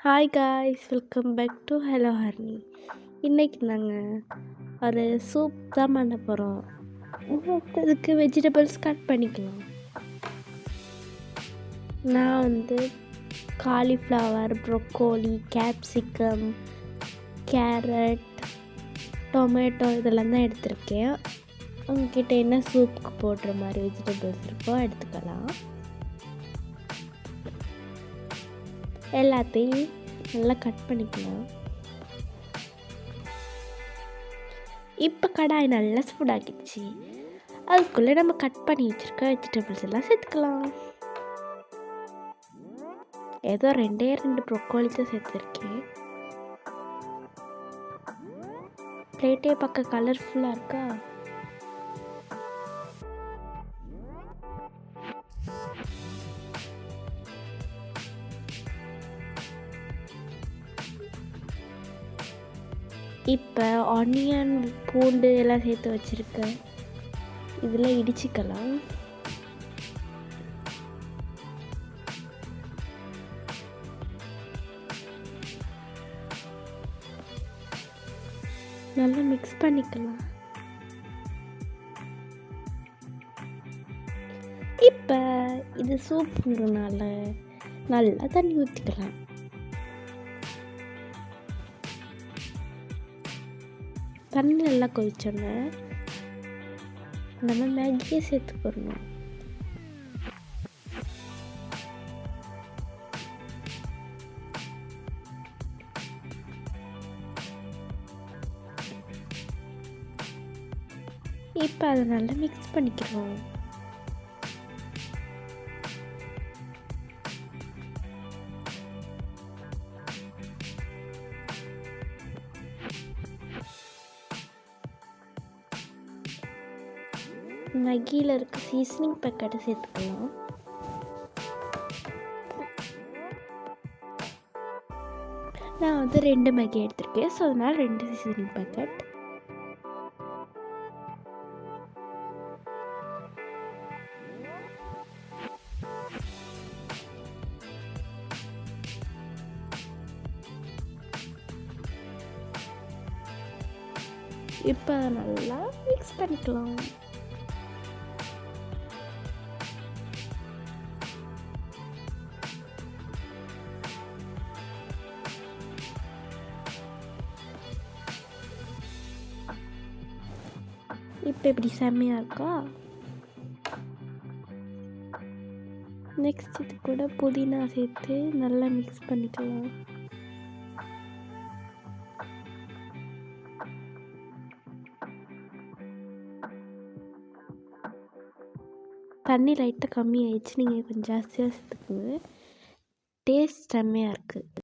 Hi guys, welcome back to hello ஹர்னி. இன்றைக்கி நாங்கள் ஒரு சூப் தான் பண்ண போகிறோம். அதுக்கு வெஜிடபிள்ஸ் கட் பண்ணிக்கலாம். நான் cauliflower, broccoli, capsicum, carrot, tomato இதெல்லாம் தான் எடுத்திருக்கேன். உங்ககிட்ட என்ன சூப்புக்கு போடுற மாதிரி வெஜிடபிள்ஸ் இருக்கோ எடுத்துக்கலாம். எல்லாத்தையும் நல்லா கட் பண்ணிக்கலாம். இப்போ கடாய் நல்லா சூடாக்கிடுச்சு. அதுக்குள்ளே நம்ம கட் பண்ணி வச்சுருக்க வெஜிடபிள்ஸ் எல்லாம் சேர்த்துக்கலாம். ஏதோ ரெண்டு ப்ரொக்கோலி தான் சேர்த்துருக்கேன். பிளேட்டே பார்க்க கலர்ஃபுல்லாக இருக்கா. இப்போ ஆனியன், பூண்டு எல்லாம் சேர்த்து வச்சுருக்கேன். இதில் இடிச்சிக்கலாம். நல்லா மிக்ஸ் பண்ணிக்கலாம். இப்போ இது சூப்புங்கிறனால நல்லா தண்ணி ஊற்றிக்கலாம். தண்ணி நல்லா கொதிச்சோன்னே நம்ம மேகியை சேர்த்துக்கணும். இப்போ அதை நல்லா மிக்ஸ் பண்ணிக்கிறோம். மேகியில் இருக்க சீசனிங் பேக்கெட்டை சேர்த்துக்கலாம். நான் 2 மேகி எடுத்திருக்கேன். ஸோ அதனால் 2 சீசனிங் பேக்கெட். இப்போ நல்லா மிக்ஸ் பண்ணிக்கலாம். இப்போ இப்படி செம்மையாக இருக்கா. நெக்ஸ்ட் இது கூட புதினா சேர்த்து நல்லா மிக்ஸ் பண்ணிக்கலாம். தண்ணி லைட்டாக கம்மி ஆயிடுச்சு. நீங்கள் கொஞ்சம் ஜாஸ்தியாக சேர்த்துக்கோங்க. டேஸ்ட் செம்மையாக இருக்குது.